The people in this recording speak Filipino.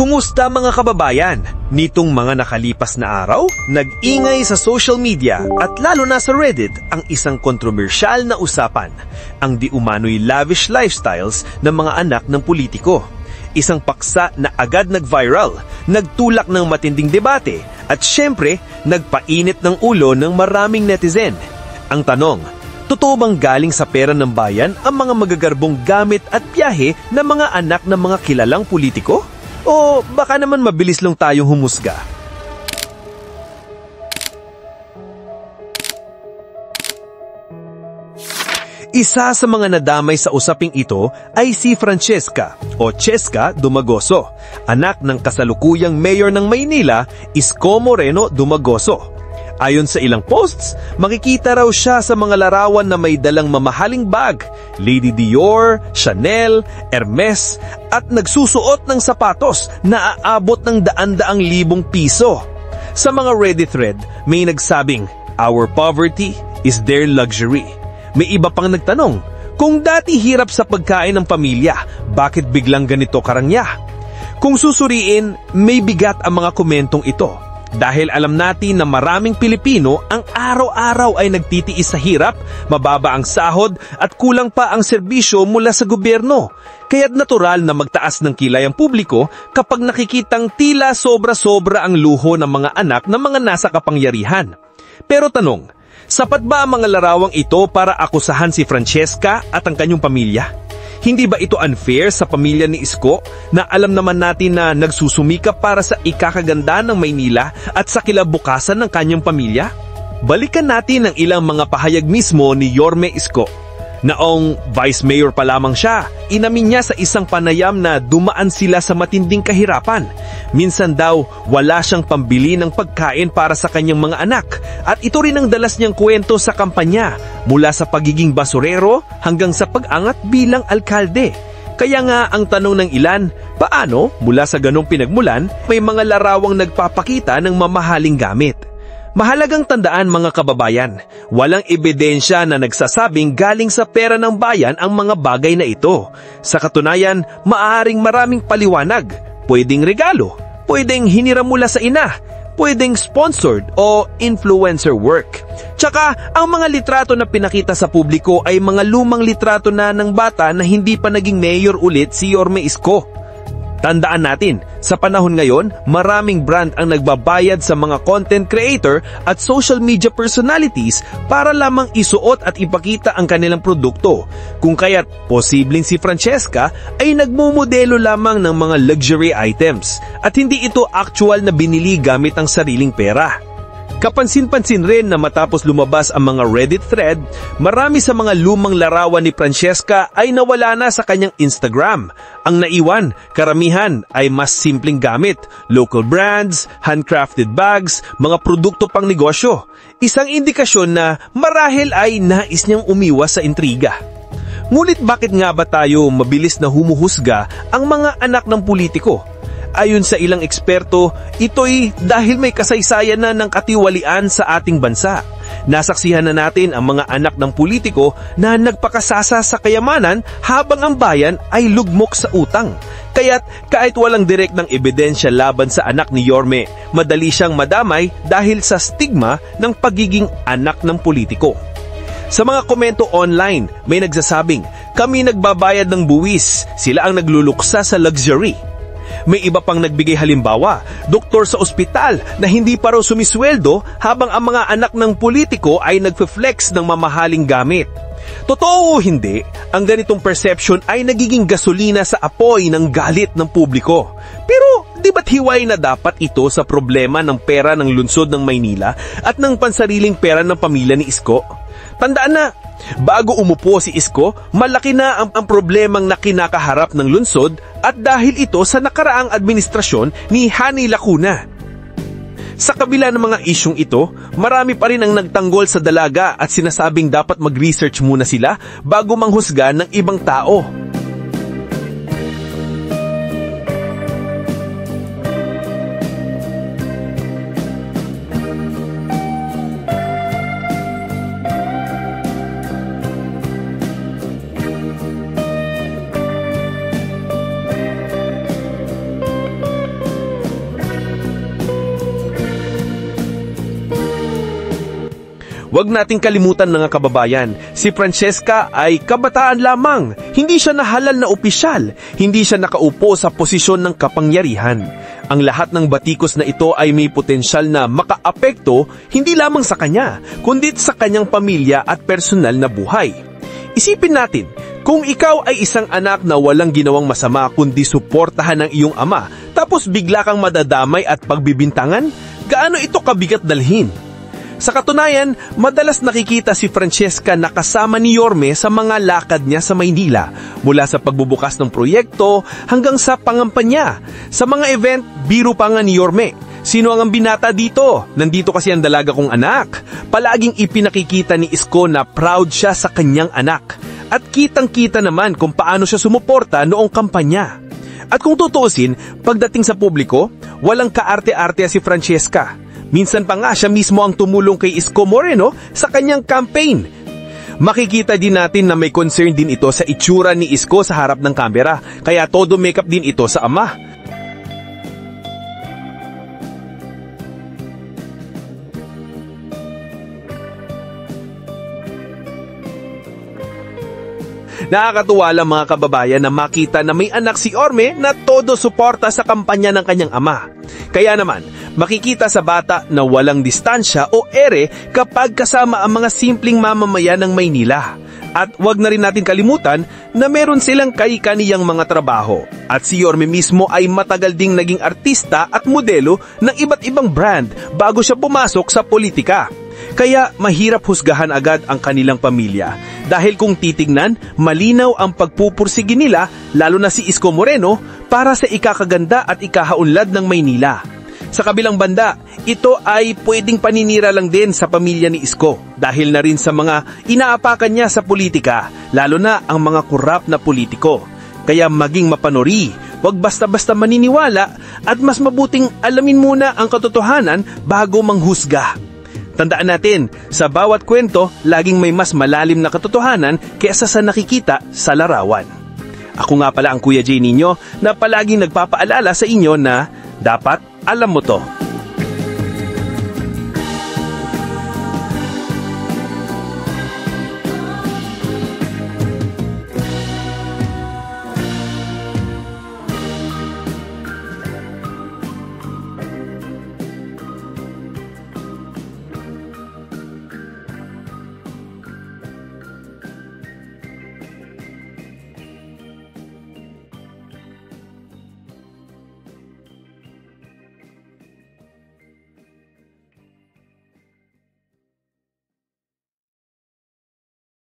Kumusta mga kababayan? Nitong mga nakalipas na araw, nag-ingay sa social media at lalo na sa Reddit ang isang kontrobersyal na usapan, ang di umano'y lavish lifestyles ng mga anak ng politiko. Isang paksa na agad nag-viral, nagtulak ng matinding debate at syempre, nagpainit ng ulo ng maraming netizen. Ang tanong, totoo bang galing sa pera ng bayan ang mga magagarbong gamit at biyahe ng mga anak ng mga kilalang politiko? O baka naman mabilis lang tayong humusga? Isa sa mga nadamay sa usaping ito ay si Francesca o Cheska Dumagoso, anak ng kasalukuyang mayor ng Maynila, Isko Moreno Dumagoso. Ayon sa ilang posts, makikita raw siya sa mga larawan na may dalang mamahaling bag, Lady Dior, Chanel, Hermes, at nagsusuot ng sapatos na aabot ng daan-daang libong piso. Sa mga Reddit thread, may nagsabing, "Our poverty is their luxury." May iba pang nagtanong, kung dati hirap sa pagkain ng pamilya, bakit biglang ganito karangya? Kung susuriin, may bigat ang mga komentong ito. Dahil alam natin na maraming Pilipino ang araw-araw ay nagtitiis sa hirap, mababa ang sahod at kulang pa ang serbisyo mula sa gobyerno. Kaya't natural na magtaas ng kilay ang publiko kapag nakikitang tila sobra-sobra ang luho ng mga anak ng mga nasa kapangyarihan. Pero tanong, sapat ba ang mga larawang ito para akusahan si Francesca at ang kanyang pamilya? Hindi ba ito unfair sa pamilya ni Isko na alam naman natin na nagsusumikap para sa ikakaganda ng Maynila at sa kilabukasan ng kanyang pamilya? Balikan natin ang ilang mga pahayag mismo ni Yorme Isko. Naong vice mayor pa lamang siya, inamin niya sa isang panayam na dumaan sila sa matinding kahirapan. Minsan daw wala siyang pambili ng pagkain para sa kanyang mga anak at ito rin ang dalas niyang kwento sa kampanya mula sa pagiging basurero hanggang sa pag-angat bilang alkalde. Kaya nga ang tanong ng ilan, paano mula sa ganong pinagmulan may mga larawang nagpapakita ng mamahaling gamit? Mahalagang tandaan mga kababayan, walang ebidensya na nagsasabing galing sa pera ng bayan ang mga bagay na ito. Sa katunayan, maaaring maraming paliwanag. Pwedeng regalo, pwedeng hiniram mula sa ina, pwedeng sponsored o influencer work. Tsaka, ang mga litrato na pinakita sa publiko ay mga lumang litrato na ng bata na hindi pa naging mayor ulit si Yorme Isko. Tandaan natin, sa panahon ngayon, maraming brand ang nagbabayad sa mga content creator at social media personalities para lamang isuot at ipakita ang kanilang produkto. Kung kaya't posibleng si Francesca ay nagmumodelo lamang ng mga luxury items at hindi ito actual na binili gamit ang sariling pera. Kapansin-pansin rin na matapos lumabas ang mga Reddit thread, marami sa mga lumang larawan ni Francesca ay nawala na sa kanyang Instagram. Ang naiwan, karamihan ay mas simpleng gamit, local brands, handcrafted bags, mga produkto pang negosyo. Isang indikasyon na marahil ay nais niyang umiwas sa intriga. Ngunit bakit nga ba tayo mabilis na humuhusga ang mga anak ng politiko? Ayon sa ilang eksperto, ito'y dahil may kasaysayan na ng katiwalian sa ating bansa. Nasaksihan na natin ang mga anak ng politiko na nagpakasasa sa kayamanan habang ang bayan ay lugmok sa utang. Kaya't kahit walang direktang ebidensya laban sa anak ni Yorme, madali siyang madamay dahil sa stigma ng pagiging anak ng politiko. Sa mga komento online, may nagsasabing, "Kami nagbabayad ng buwis, sila ang nagluluksa sa luxury." May iba pang nagbigay halimbawa, doktor sa ospital na hindi pa raw sumisweldo habang ang mga anak ng politiko ay nagfe-flex ng mamahaling gamit. Totoo o hindi, ang ganitong perception ay nagiging gasolina sa apoy ng galit ng publiko. Pero di ba't hiwalay na dapat ito sa problema ng pera ng lungsod ng Maynila at ng pansariling pera ng pamilya ni Isko? Tandaan na, bago umupo si Isko, malaki na ang problemang na kinakaharap ng lungsod at dahil ito sa nakaraang administrasyon ni Hani Lacuna. Sa kabila ng mga isyong ito, marami pa rin ang nagtanggol sa dalaga at sinasabing dapat mag-research muna sila bago manghusga ng ibang tao. Huwag nating kalimutan mga kababayan, si Francesca ay kabataan lamang. Hindi siya nahalal na opisyal, hindi siya nakaupo sa posisyon ng kapangyarihan. Ang lahat ng batikos na ito ay may potensyal na makaapekto hindi lamang sa kanya, kundi sa kanyang pamilya at personal na buhay. Isipin natin, kung ikaw ay isang anak na walang ginawang masama kundi suportahan ng iyong ama, tapos bigla kang madadamay at pagbibintangan, gaano ito kabigat dalhin? Sa katunayan, madalas nakikita si Francesca na kasama ni Yorme sa mga lakad niya sa Maynila, mula sa pagbubukas ng proyekto hanggang sa pangampanya. Sa mga event, biro pa nga ni Yorme. Sino ang binata dito? Nandito kasi ang dalaga kong anak. Palaging ipinakikita ni Isko na proud siya sa kanyang anak. At kitang-kita naman kung paano siya sumuporta noong kampanya. At kung tutuusin, pagdating sa publiko, walang kaarte-arte si Francesca. Minsan pa nga siya mismo ang tumulong kay Isko Moreno sa kanyang campaign. Makikita din natin na may concern din ito sa itsura ni Isko sa harap ng kamera, kaya todo makeup din ito sa ama. Nakakatuwa lang mga kababayan na makita na may anak si Orme na todo suporta sa kampanya ng kanyang ama. Kaya naman, makikita sa bata na walang distansya o ere kapag kasama ang mga simpleng mamamayan ng Maynila. At wag na rin natin kalimutan na meron silang kani-kaniyang mga trabaho. At si Yorme mismo ay matagal ding naging artista at modelo ng iba't ibang brand bago siya pumasok sa politika. Kaya mahirap husgahan agad ang kanilang pamilya. Dahil kung titignan, malinaw ang pagpupursige nila, lalo na si Isko Moreno, para sa ikakaganda at ikahaunlad ng Maynila. Sa kabilang banda, ito ay pwedeng paninira lang din sa pamilya ni Isko dahil na rin sa mga inaapakan niya sa politika, lalo na ang mga korap na politiko. Kaya maging mapanuri, wag basta-basta maniniwala at mas mabuting alamin muna ang katotohanan bago manghusga. Tandaan natin, sa bawat kwento, laging may mas malalim na katotohanan kaysa sa nakikita sa larawan. Ako nga pala ang Kuya Jay ninyo na palaging nagpapaalala sa inyo na dapat alam mo to.